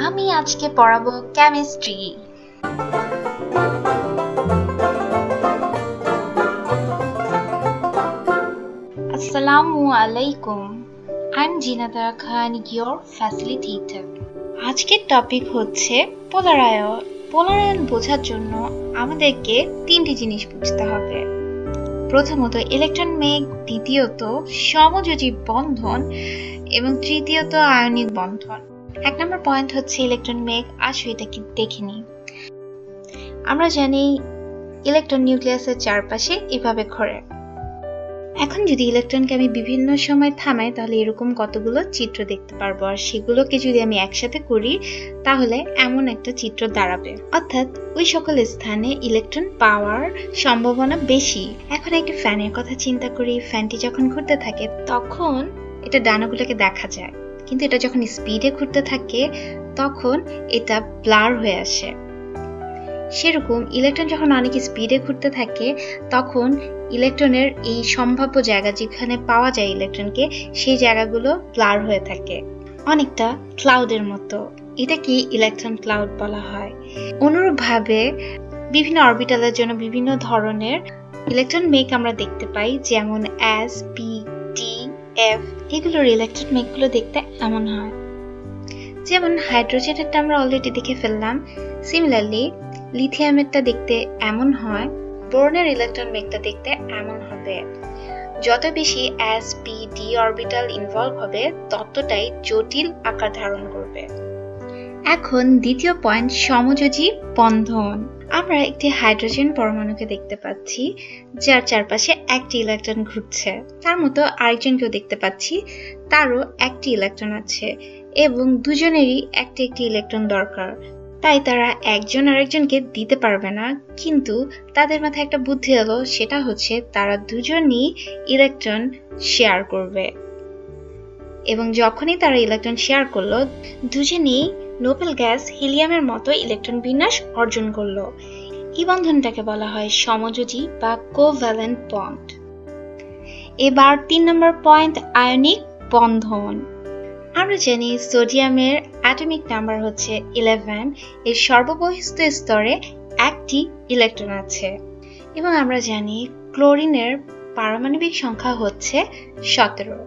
আমি আজকে পড়াবো কেমিস্ট্রি। আসসালামু আলাইকুম। I'm Jinata Khan, your facilitator. আজকের টপিক হচ্ছে পোলারায়ন। পোলারায়ন বোঝার জন্য আমাদেরকে তিনটি জিনিস বুঝতে হবে। প্রথমত ইলেকট্রন মেঘ, দ্বিতীয়ত সমযোজী বন্ধন এবং তৃতীয়ত আয়নিক বন্ধন। এক নম্বর পয়েন্ট হচ্ছে ইলেকট্রন মেঘ। আসো এটা কি দেখে নিই। আমরা জানি ইলেকট্রন নিউক্লিয়াসের চারপাশে এভাবে ঘোরে। এখন যদি ইলেকট্রনকে আমি বিভিন্ন সময় থামাই তাহলে এরকম কতগুলো চিত্র দেখতে পারবো, আর সেগুলোকে যদি আমি একসাথে করি তাহলে এমন একটা চিত্র দাঁড়াবে, অর্থাৎ ওই সকল স্থানে ইলেকট্রন পাওয়ার সম্ভাবনা বেশি। এখন একটা ফ্যানের কথা চিন্তা করি। ফ্যানটি যখন ঘুরতে থাকে তখন এটা ডানাগুলোকে দেখা যায়, কিন্তু এটা যখন স্পিডে ঘুরতে থাকে তখন এটা ব্লার হয়ে আসে। সেরকম ইলেকট্রন যখন অনেক স্পিডে ঘুরতে থাকে তখন ইলেকট্রনের এই সম্ভাব্য জায়গা যেখানে পাওয়া যায় ইলেকট্রনকে, সেই জায়গাগুলো ব্লার হয়ে থাকে, অনেকটা ক্লাউডের মতো। এটাকে ইলেকট্রন ক্লাউড বলা হয়। অনুরূপভাবে বিভিন্ন অরবিটালের জন্য বিভিন্ন ধরনের ইলেকট্রন মেঘ আমরা দেখতে পাই, যেমন S, P, D, F। এগুলোর ইলেকট্রন মেঘগুলো দেখতে এমন হয়। যেমন হাইড্রোজেনেরটা আমরা অলরেডি দেখে ফেললাম। সিমিলারলি লিথিয়ামেরটা দেখতে এমন হয়, বোরনের ইলেকট্রন মেঘটা দেখতে এমন হবে। যত বেশি S, P, D orbital involve হবে ততটাই জটিল আকার ধারণ করবে। এখন দ্বিতীয় পয়েন্ট, সমযোজী বন্ধন। আমরা একটি হাইড্রোজেন পরমাণুকে দেখতে পাচ্ছি যার চারপাশে একটি ইলেকট্রন ঘুরছে। তার মতো আরেকজনকেও দেখতে পাচ্ছি, তারও একটি ইলেকট্রন আছে এবং দুজনেরই একটি একটি ইলেকট্রন দরকার। তাই তারা একজন আরেকজনকে দিতে পারবে না, কিন্তু তাদের মাথায় একটা বুদ্ধি এলো, সেটা হচ্ছে তারা দুজনই ইলেকট্রন শেয়ার করবে। এবং যখনই তারা ইলেকট্রন শেয়ার করলো, দুজনেই নোবেল গ্যাস হিলিয়ামের মতো ইলেকট্রন বিন্যাস অর্জন করলো। এই বন্ধনটাকে বলা হয় সমযোজী বা কোভ্যালেন্ট বন্ড। এবার 3 নম্বর পয়েন্ট, আয়নিক বন্ধন। আমরা জানি সোডিয়ামের অ্যাটমিক নাম্বার হচ্ছে 11। এর সর্ববহিস্থ স্তরে একটি ইলেকট্রন আছে। এবং আমরা জানি ক্লোরিনের পারমাণবিক সংখ্যা হচ্ছে 17।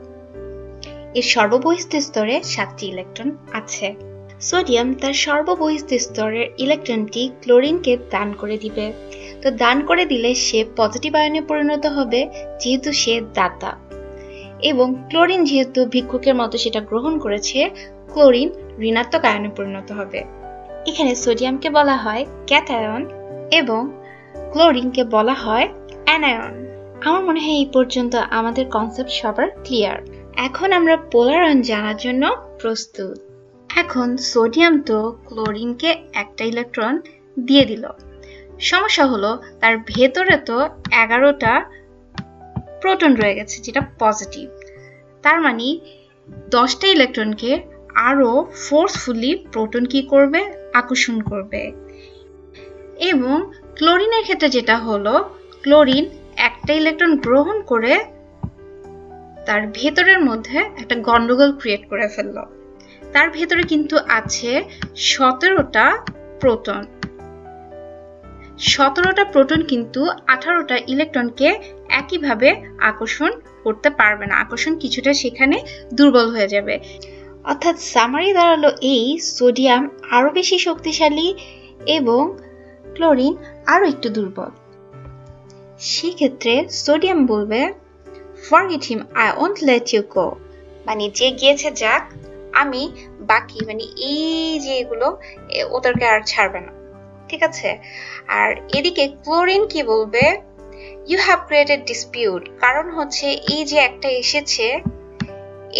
এর সর্ববহিস্থ স্তরে 7টি ইলেকট্রন আছে। সোডিয়াম তার সর্ববহিস্থ স্তরের ইলেকট্রনটি ক্লোরিনকে দান করে দিবে। তো দান করে দিলে সে পজিটিভ আয়নে পরিণত হবে, যেহেতু সে দাতা। এবং ক্লোরিন যেহেতু ভিক্ষুকের মতো সেটা গ্রহণ করেছে, ক্লোরিন ঋণাত্মক আয়নে পরিণত হবে। এখানে সোডিয়ামকে বলা হয় ক্যাটায়ন এবং ক্লোরিনকে বলা হয় অ্যানায়ন। আমার মনে হয় এই পর্যন্ত আমাদের কনসেপ্ট সবার ক্লিয়ার। এখন আমরা পোলারায়ন জানার জন্য প্রস্তুত। এখন সোডিয়াম তো ক্লোরিনকে একটা ইলেকট্রন দিয়ে দিল। সমস্যা হলো তার ভেতরে তো 11টা প্রোটন রয়ে গেছে, যেটা পজিটিভ। তার মানে 10টা ইলেকট্রনকে আরো ফোর্সফুলি প্রোটন কি করবে, আকর্ষণ করবে। এবং ক্লোরিনের ক্ষেত্রে যেটা হলো, ক্লোরিন একটা ইলেকট্রন গ্রহণ করে তার ভেতরের মধ্যে একটা গন্ডগোল ক্রিয়েট করে ফেললো। তার ভেতরে কিন্তু আছে 17টা প্রোটন। 17টা প্রোটন কিন্তু 18টা ইলেকট্রনকে একইভাবে আকর্ষণ করতে পারবে না। আকর্ষণ কিছুটা সেখানে দুর্বল হয়ে যাবে। অর্থাৎ সামারি দাঁড়ালো এই, সোডিয়াম আরো বেশি শক্তিশালী এবং ক্লোরিন আরো একটু দুর্বল। সেক্ষেত্রে সোডিয়াম বলবে, forget him, I won't let you go. মানে যে গিয়েছে যাক, আমি বাকি মানে এই যে এগুলো ওদেরকে আর ছাড়বে না, ঠিক আছে। আর এদিকে ক্লোরিন কি বলবে, ইউ হ্যাভ ক্রিয়েটেড ডিসপিউট। কারণ হচ্ছে এই যে একটা এসেছে,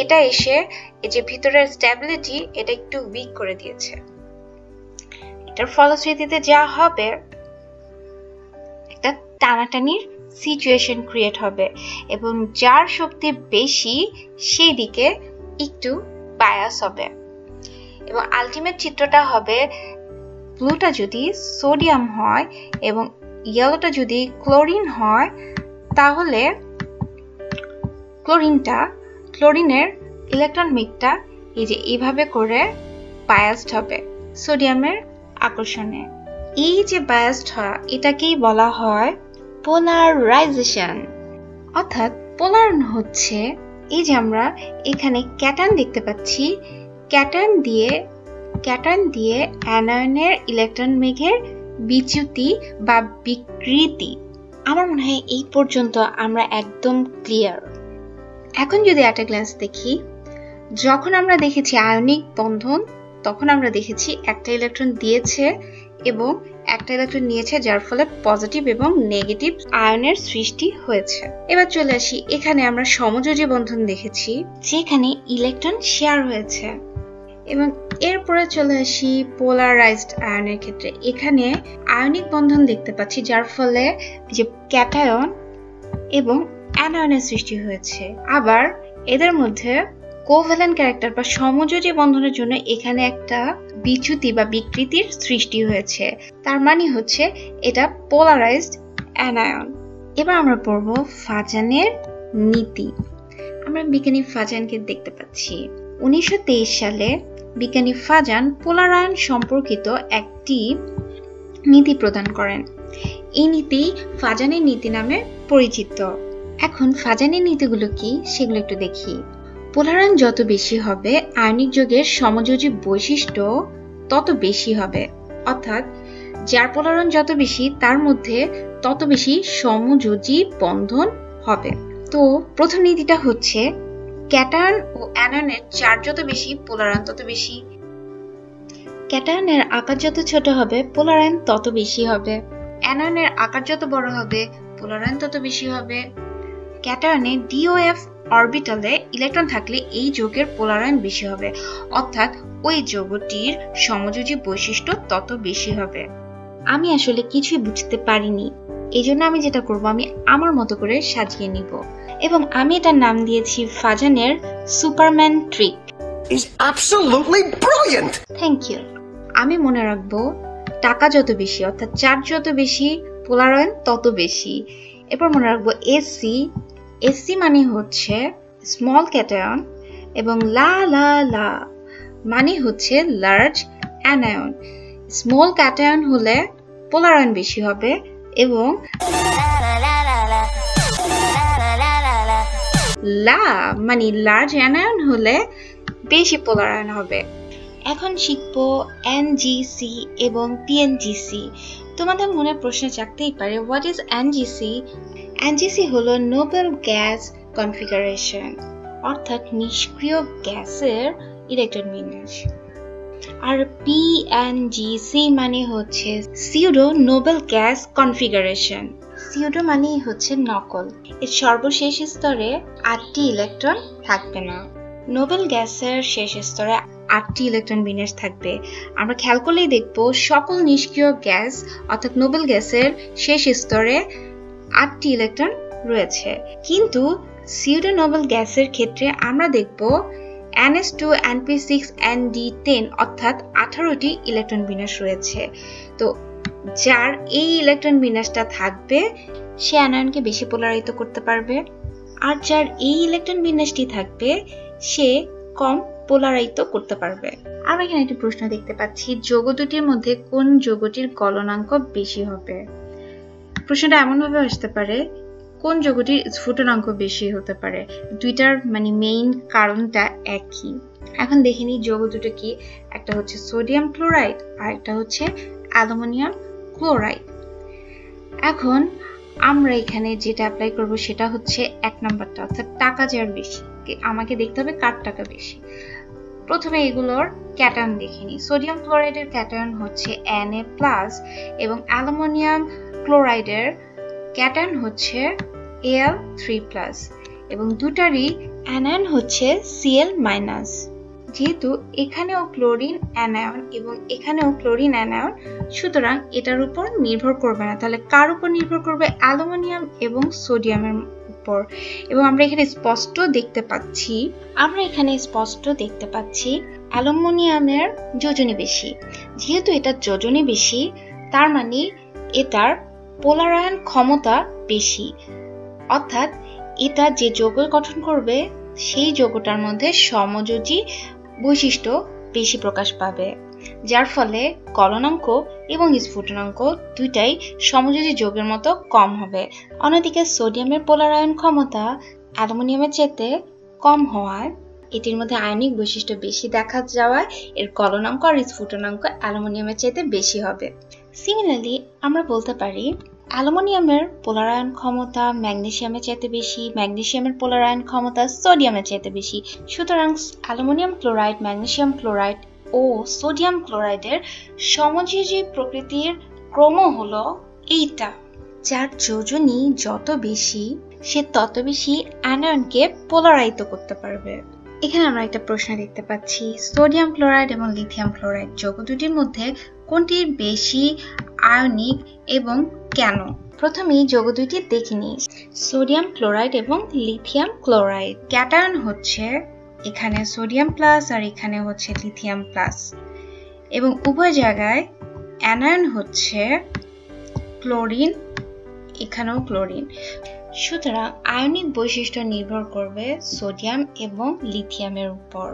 এটা এসে এই যে ভিতরের স্ট্যাবিলিটি এটা একটু উইক করে দিয়েছে। এটার ফলশ্রুতিতে যা হবে, একটা টানাটানির সিচুয়েশন ক্রিয়েট হবে এবং যার শক্তি বেশি সেই দিকে একটু বায়াস হবে। এবং আলটিমেট চিত্রটা হবে, ব্লুটা যদি সোডিয়াম হয় এবং ইয়েলোটা যদি ক্লোরিন হয়, তাহলে ক্লোরিনের ইলেকট্রন মেঘটা এই যে এইভাবে করে বায়াসড হবে সোডিয়ামের আকর্ষণে। এই যে বায়াসড হওয়া এটাকেই বলা হয় পোলারাইজেশন। অর্থাৎ পোলারায়ন হচ্ছে এই যে আমরা এখানে ক্যাটায়ন দেখতে পাচ্ছি, ক্যাটায়ন দিয়ে অ্যানায়নের ইলেকট্রন মেঘের বিচ্যুতি বা বিকৃতি। আমার মনে হয় এই পর্যন্ত আমরা একদম ক্লিয়ার। এখন যদি একটা গ্লাস দেখি, যখন আমরা দেখেছি আয়নিক বন্ধন তখন আমরা দেখেছি একটা ইলেকট্রন দিয়েছে এবং একটা ইলেকট্রন নিয়েছে, যার ফলে পজিটিভ এবং নেগেটিভ আয়নের সৃষ্টি হয়েছে। এবার চলে আসি, এখানে আমরা সমযোজী বন্ধন দেখেছি যেখানে ইলেকট্রন শেয়ার হয়েছে। এবং এরপরে চলে আসি পোলারাইজড আয়নের ক্ষেত্রে, এখানে আয়নিক বন্ধন দেখতে পাচ্ছি যার ফলে যে ক্যাটায়ন এবং অ্যানায়নের সৃষ্টি হয়েছে। আবার এদের মধ্যে কোভ্যালেন্ট ক্যারেক্টার বা সমযোজী বন্ধনের জন্য এখানে একটা বিচ্যুতি বা বিকৃতির সৃষ্টি হয়েছে, তার মানে হচ্ছে এটা পোলারাইজড অ্যানায়ন। এবার আমরা পড়ব ফাজানের নীতি। আমরা বিজ্ঞানী ফাজানকে দেখতে পাচ্ছি। 1923 সালে বিজ্ঞানী ফাজান পোলারায়ন সম্পর্কিত একটি নীতি প্রদান করেন। এই নীতি ফাজানের নীতি নামে পরিচিত। এখন ফাজানের নীতিগুলো কি সেগুলো একটু দেখি। পোলারায়ন যত বেশি হবে আয়নিক যৌগের সমযোজী বৈশিষ্ট্য তত বেশি হবে, অর্থাৎ যার পোলারায়ন যত বেশি তার মধ্যে তত বেশি সমযোজী বন্ধন হবে। তো প্রথম নীতিটা হচ্ছে ক্যাটায়ন ও অ্যানায়নের চার্জ যত বেশি পোলারায়ন তত বেশি। ক্যাটায়নের আকার যত ছোট হবে পোলারায়ন তত বেশি হবে। অ্যানায়নের আকার যত বড় হবে পোলারায়ন তত বেশি হবে। ক্যাটায়নে DOF অরবিটালে ইলেকট্রন থাকলে এই যৌগের পোলারায়ন বেশি হবে, অর্থাৎ ওই যৌগটির সমযোজী বৈশিষ্ট্য তত বেশি হবে। আমি আসলে কিছুই বুঝতে পারিনি, এই জন্য আমি যেটা করব আমি আমার মতো করে সাজিয়ে নিব এবং আমি এটার নাম দিয়েছি ফাজানের সুপারম্যান ট্রিক। Thank you. আমি মনে রাখবো টাকা যত বেশি অর্থাৎ চার্জ যত বেশি পোলারায়ন তত বেশি। এরপর মনে রাখবো এসসি মানে হচ্ছে স্মল ক্যাটায়ন এবং লা লা লা মানে হচ্ছে লার্জ অ্যানায়ন। স্মল ক্যাটায়ন হলে পোলারায়ন বেশি হবে এবং লা মানে লার্জ অ্যানায়ন হলে বেশি পোলারায়ন হবে। এখন শিখবো এনজিসি এবং পিএনজিসি। তোমাদের মনে প্রশ্ন জাগতেই পারে, হোয়াট ইজ এনজিসি? এনজিসি হলো নোবেল গ্যাস কনফিগারেশন, অর্থাৎ নিষ্ক্রিয় গ্যাসের ইলেকট্রন বিন্যাস। আর পিএনজিসি মানে হচ্ছে pseudo Nobel gas configuration. Pseudo মানেই হচ্ছে নকল, এর সর্বশেষ স্তরে 8টি ইলেকট্রন থাকবে না। নোবেল গ্যাসের শেষ স্তরে 8টি ইলেকট্রন বিন্যাস থাকবে। আমরা খেয়াল করলেই দেখবো সকল নিষ্ক্রিয় গ্যাস অর্থাৎ নোবেল গ্যাসের শেষ স্তরে 8টি ইলেকট্রন রয়েছে, কিন্তু সিউডো নোবেল গ্যাসের ক্ষেত্রে আমরা দেখবো NS2 NP6 ND10 অর্থাৎ 18টি ইলেকট্রন বিন্যাস রয়েছে। তো যার এই ইলেকট্রন বিন্যাসটা থাকবে সে অ্যানায়নকে বেশি পোলারাইত করতে পারবে, আর যার এই ইলেকট্রন বিন্যাসটি থাকবে সে কম পোলারাইত করতে পারবে। আমরা এখানে একটি প্রশ্ন দেখতে পাচ্ছি, যৌগ দুটির মধ্যে কোন যৌগটির গলনাঙ্ক বেশি হবে? প্রশ্নটা এমন ভাবে আসতে পারে, কোন যৌগটির স্ফুটনাঙ্ক বেশি হতে পারে? দুইটার মানে মেইন কারণটা একই। এখন দেখে নিই যৌগ দুটো কি। একটা হচ্ছে সোডিয়াম ক্লোরাইড আর একটা হচ্ছে অ্যালুমিনিয়াম ক্লোরাইড। এখন আমরা এখানে যেটা অ্যাপ্লাই করব সেটা হচ্ছে 1 নাম্বারটা, অর্থাৎ টাকা যার বেশি। আমাকে দেখতে হবে কার টাকা বেশি। প্রথমে এগুলোর ক্যাটায়ন দেখে নিই। সোডিয়াম ক্লোরাইডের ক্যাটায়ন হচ্ছে Na+ এবং অ্যালুমিনিয়াম ক্লোরাইডের ক্যাটায়ন হচ্ছে Al3+ এবং দুটারই অ্যানায়ন হচ্ছে Cl-। যেহেতু এখানেও ক্লোরিন অ্যানায়ন এবং এখানেও ক্লোরিন অ্যানায়ন, সুতরাং এটার উপর নির্ভর করবে না। তাহলে কার উপর নির্ভর করবে? অ্যালুমিনিয়াম এবং সোডিয়ামের উপর। এবং আমরা এখানে স্পষ্ট দেখতে পাচ্ছি অ্যালুমিনিয়ামের যোজনী বেশি। যেহেতু এটা যোজনী বেশি তার মানে এটার পোলারায়ন ক্ষমতা বেশি, অর্থাৎ এটা যে যৌগ গঠন করবে সেই যৌগটার মধ্যে সমযোজী বৈশিষ্ট্য বেশি প্রকাশ পাবে, যার ফলে গলনাঙ্ক এবং স্ফুটনাঙ্ক দুইটাই সমযোজী যৌগের মতো কম হবে। অন্যদিকে সোডিয়ামের পোলার আয়ন ক্ষমতা অ্যালুমিনিয়ামের চাইতে কম হওয়ায় এটির মধ্যে আয়নিক বৈশিষ্ট্য বেশি দেখা যাওয়ায় এর গলনাঙ্ক আর স্ফুটনাঙ্ক অ্যালুমিনিয়ামের চাইতে বেশি হবে। সিমিলারলি আমরা বলতে পারি অ্যালুমিনিয়ামের পোলার আয়ন ক্ষমতা ম্যাগনেসিয়ামের চাইতে বেশি, ম্যাগনেসিয়ামের পোলার আয়ন ক্ষমতা সোডিয়ামের চাইতে বেশি। সুতরাং অ্যালুমিনিয়াম ক্লোরাইড, ম্যাগনেসিয়াম ক্লোরাইড ও সোডিয়াম ক্লোরাইডের সমযোজী প্রকৃতির ক্রম হলো এইটা, যার যোজনী যত বেশি সে তত বেশি অ্যানায়নকে পোলারাইজ করতে পারবে। এখানে আমরা একটা প্রশ্ন দেখতে পাচ্ছি, সোডিয়াম ক্লোরাইড এবং লিথিয়াম ক্লোরাইড যৌগ দুটির মধ্যে কোনটির বেশি আয়নিক এবং কেন? প্রথমেই যৌগ দুইটি দেখে নিই, সোডিয়াম ক্লোরাইড এবং লিথিয়াম ক্লোরাইড। ক্যাটায়ন হচ্ছে এখানে সোডিয়াম প্লাস আর এখানে হচ্ছে লিথিয়াম প্লাস, এবং উভয় জায়গায় অ্যানায়ন হচ্ছে ক্লোরিন, এখানেও ক্লোরিন। সুতরাং আয়নিক বৈশিষ্ট্য নির্ভর করবে সোডিয়াম এবং লিথিয়ামের উপর।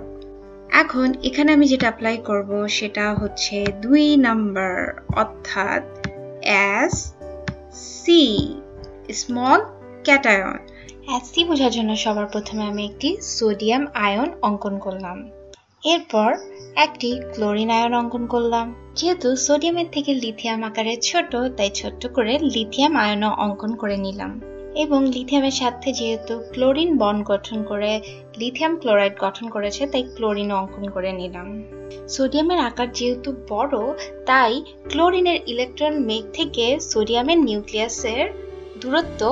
এখন এখানে আমি যেটা অ্যাপ্লাই করব সেটা হচ্ছে 2 নাম্বার, অর্থাৎ HSC স্মল ক্যাটায়ন। HSC বোঝার জন্য সবার প্রথমে আমি একটি সোডিয়াম আয়ন অঙ্কন করলাম, এরপর একটি ক্লোরিন আয়ন অঙ্কন করলাম। যেহেতু সোডিয়ামের থেকে লিথিয়াম আকারে ছোট, তাই ছোট্ট করে লিথিয়াম আয়নও অঙ্কন করে নিলাম, এবং লিথিয়ামের সাথে যেহেতু ক্লোরিন বন্ড গঠন করে লিথিয়াম ক্লোরাইড গঠন করেছে, তাই ক্লোরিন অঙ্কন করে নিলাম। সোডিয়ামের আকার যেহেতু বড়, তাই ক্লোরিনের ইলেকট্রন মেঘ থেকে সোডিয়ামের নিউক্লিয়াসের দূরত্ব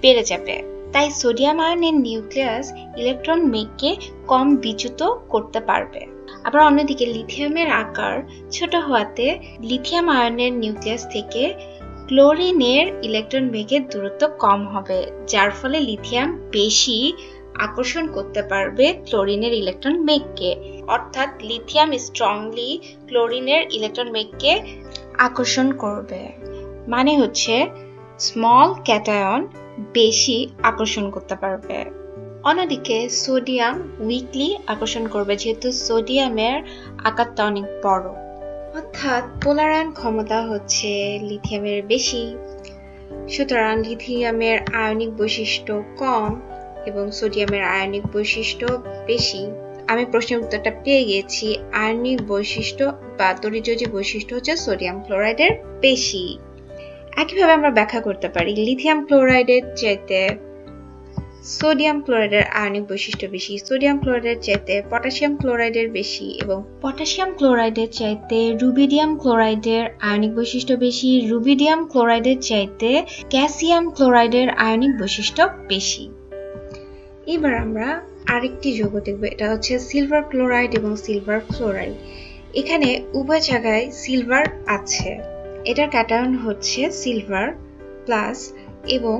বেড়ে যাবে, তাই সোডিয়াম আয়নের নিউক্লিয়াস ইলেকট্রন মেঘকে কম বিচ্যুত করতে পারবে। আবার অন্যদিকে লিথিয়ামের আকার ছোট হওয়াতে লিথিয়াম আয়নের নিউক্লিয়াস থেকে ক্লোরিনের ইলেকট্রন বেগের দূরত্ব কম হবে, যার ফলে লিথিয়াম বেশি আকর্ষণ করতে পারবে ক্লোরিনের ইলেকট্রন বেগকে, অর্থাৎ লিথিয়াম স্ট্রংলি ক্লোরিনের ইলেকট্রন বেগকে আকর্ষণ করবে। মানে হচ্ছে স্মল ক্যাটায়ন বেশি আকর্ষণ করতে পারবে। অন্যদিকে সোডিয়াম উইকলি আকর্ষণ করবে, যেহেতু সোডিয়ামের আকারটা অনেক বড়, অর্থাৎ পোলার আয়ন ক্ষমতা হচ্ছে লিথিয়ামের বেশি। সুতরাং লিথিয়ামের আয়নিক বৈশিষ্ট্য কম এবং সোডিয়ামের আয়নিক বৈশিষ্ট্য বেশি। আমি প্রশ্নের উত্তরটা পেয়ে গেছি, আয়নিক বৈশিষ্ট্য বা তড়িৎযোজী বৈশিষ্ট্য হচ্ছে সোডিয়াম ক্লোরাইডের বেশি। একইভাবে আমরা ব্যাখ্যা করতে পারি লিথিয়াম ক্লোরাইডের চাইতে সোডিয়াম ক্লোরাইডের আয়নিক বৈশিষ্ট্য বেশি, সোডিয়াম ক্লোরাইডের চাইতে পটাশিয়াম ক্লোরাইডের বেশি, এবং পটাশিয়াম ক্লোরাইডের চাইতে রুবিডিয়াম ক্লোরাইডের আয়নিক বৈশিষ্ট্য বেশি, রুবিডিয়াম ক্লোরাইডের চাইতে ক্যালসিয়াম ক্লোরাইডের আয়নিক বৈশিষ্ট্য বেশি। এবার আমরা আরেকটি যৌগ দেখব, এটা হচ্ছে সিলভার ক্লোরাইড এবং সিলভার ফ্লোরাইড। এখানে উভয় জায়গায় সিলভার আছে, এটার ক্যাটায়ন হচ্ছে সিলভার প্লাস এবং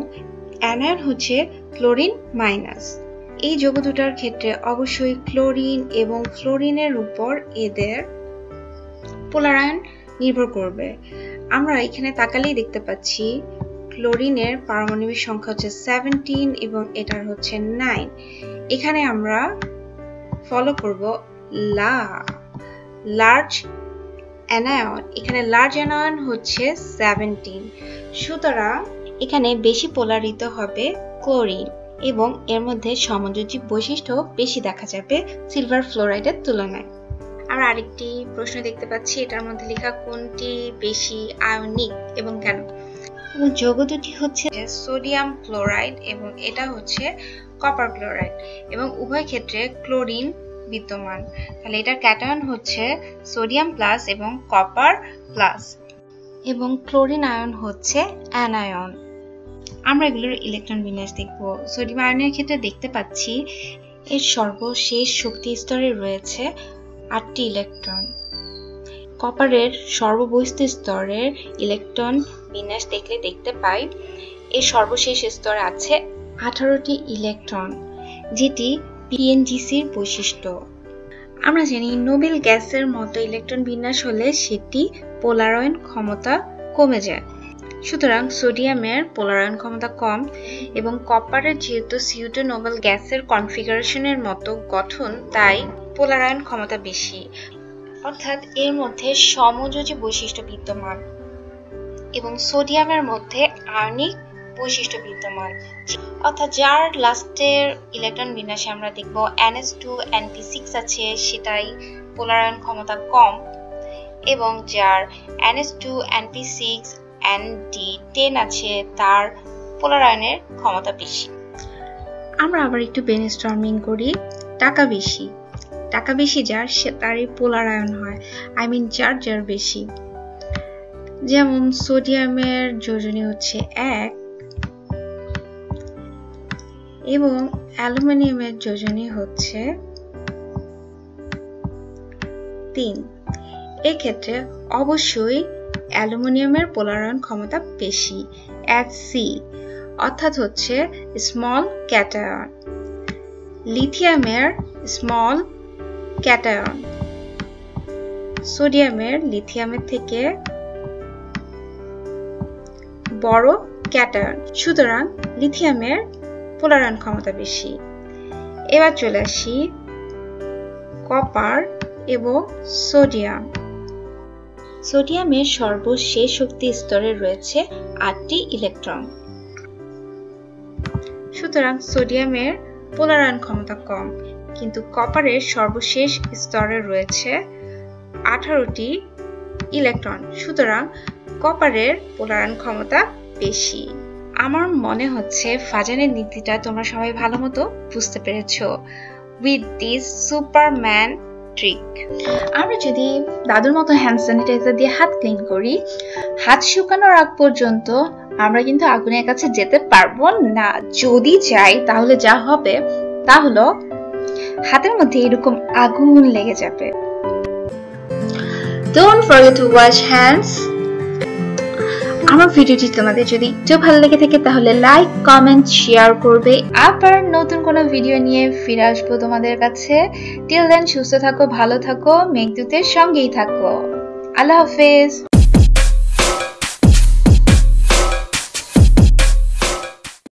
অ্যানায়ন হচ্ছে ক্লোরিন মাইনাস। এই যৌগ দুটার ক্ষেত্রে অবশ্যই ক্লোরিন এবং ফ্লোরিনের উপর এদের পোলার আয়ন নির্ভর করবে। আমরা এখানে তাকালেই দেখতে পাচ্ছি ক্লোরিনের পারমাণবিক সংখ্যা হচ্ছে 17 এবং এটার হচ্ছে 9। এখানে আমরা ফলো করব লার্জ অ্যানায়ন, এখানে লার্জ অ্যানায়ন হচ্ছে 17। সুতরাং এখানে বেশি পোলারিত হবে ক্লোরিন এবং এর মধ্যে সমযোজী বৈশিষ্ট্য বেশি দেখা যাবে সিলভার ফ্লোরাইডের তুলনায়। আর আরেকটি প্রশ্ন দেখতে পাচ্ছি, এটার মধ্যে লেখা কোনটি বেশি আয়নিক এবং কেন। যৌগ দুটি হচ্ছে সোডিয়াম ক্লোরাইড এবং এটা হচ্ছে কপার ক্লোরাইড, এবং উভয় ক্ষেত্রে ক্লোরিন বিদ্যমান। তাহলে এটার ক্যাটায়ন হচ্ছে সোডিয়াম প্লাস এবং কপার প্লাস, এবং ক্লোরিন আয়ন হচ্ছে অ্যানায়ন। আমরা এগুলোর ইলেকট্রন বিন্যাস দেখব। সোডিয়াম আয়নের ক্ষেত্রে দেখতে পাচ্ছি এর সর্বশেষ শক্তি স্তরে রয়েছে 8টি ইলেকট্রন। কপারের সর্ববহিস্থ স্তরের ইলেকট্রন বিন্যাস দেখলে দেখতে পাই এর সর্বশেষ স্তরে আছে 18টি ইলেকট্রন, যেটি পিএনজিসির বৈশিষ্ট্য। আমরা জানি নোবেল গ্যাসের মতো ইলেকট্রন বিন্যাস হলে সেটি পোলার আয়ন ক্ষমতা কমে যায়। সুতরাং সোডিয়ামের পোলার আয়ন ক্ষমতা কম এবং কপারের যেহেতু CO2 নোবেল গ্যাসের কনফিগারেশনের মতো গঠন, তাই পোলার আয়ন ক্ষমতা বেশি। অর্থাৎ এর মধ্যে সমযোজী বৈশিষ্ট্য বিদ্যমান এবং সোডিয়ামের মধ্যে আয়নিক বৈশিষ্ট্য বিদ্যমান, অর্থাৎ যার লাস্টের ইলেকট্রন বিন্যাসে আমরা দেখব NH2NP6 আছে, সেটাই পোলারায়ন ক্ষমতা কম, এবং যার NH2NP6ND10 আছে তার পোলারায়নের ক্ষমতা বেশি। আমরা আবার একটু ব্রেনস্টর্মিং করি। টাকা বেশি যার তারই পোলারায়ন হয়, যার বেশি। যেমন সোডিয়ামের যোজনী হচ্ছে 1 এবং অ্যালুমিনিয়ামের যোজনী হচ্ছে 3। এক্ষেত্রে অবশ্যই অ্যালুমিনিয়ামের পোলারায়ন ক্ষমতা বেশি, HC, অর্থাৎ হচ্ছে স্মল ক্যাটায়ন। লিথিয়ামের স্মল ক্যাটায়ন, সোডিয়ামের লিথিয়ামের থেকে বড় ক্যাটায়ন, সুতরাং লিথিয়ামের পোলারায়ন ক্ষমতা বেশি। এবার চলে আসি কপার এবং সোডিয়াম। সোডিয়ামের সর্বশেষ শক্তি স্তরে রয়েছে 8টি ইলেকট্রন, সুতরাং সোডিয়ামের পোলারায়ন ক্ষমতা কম, কিন্তু কপারের সর্বশেষ স্তরে রয়েছে 18টি ইলেকট্রন, সুতরাং কপারের পোলারায়ন ক্ষমতা বেশি। আমার মনে হচ্ছে ফাজানের নীতিটা তোমরা সবাই ভালো মতো বুঝতে পেরেছো। উইথ দিস সুপারম্যান ট্রিক, আমরা যদি দাদুর মতো হ্যান্ড স্যানিটাইজার দিয়ে হাত ক্লিন করি, হাত শুকানোর আগ পর্যন্ত আমরা কিন্তু আগুনের কাছে যেতে পারবো না। যদি যাই তাহলে যা হবে তা হলো হাতের মধ্যে এরকম আগুন লেগে যাবে। Don't forget to wash hands. আমার ভিডিওটি তোমাদের যদি একটু ভালো লেগে থাকে তাহলে লাইক, কমেন্ট, শেয়ার করবে। আবার নতুন কোনো ভিডিও নিয়ে ফিরে আসবো তোমাদের কাছে। টিল দেন সুস্থ থাকো, ভালো থাকো, মেঘদূতের সঙ্গেই থাকো। আল্লাহ হাফেজ।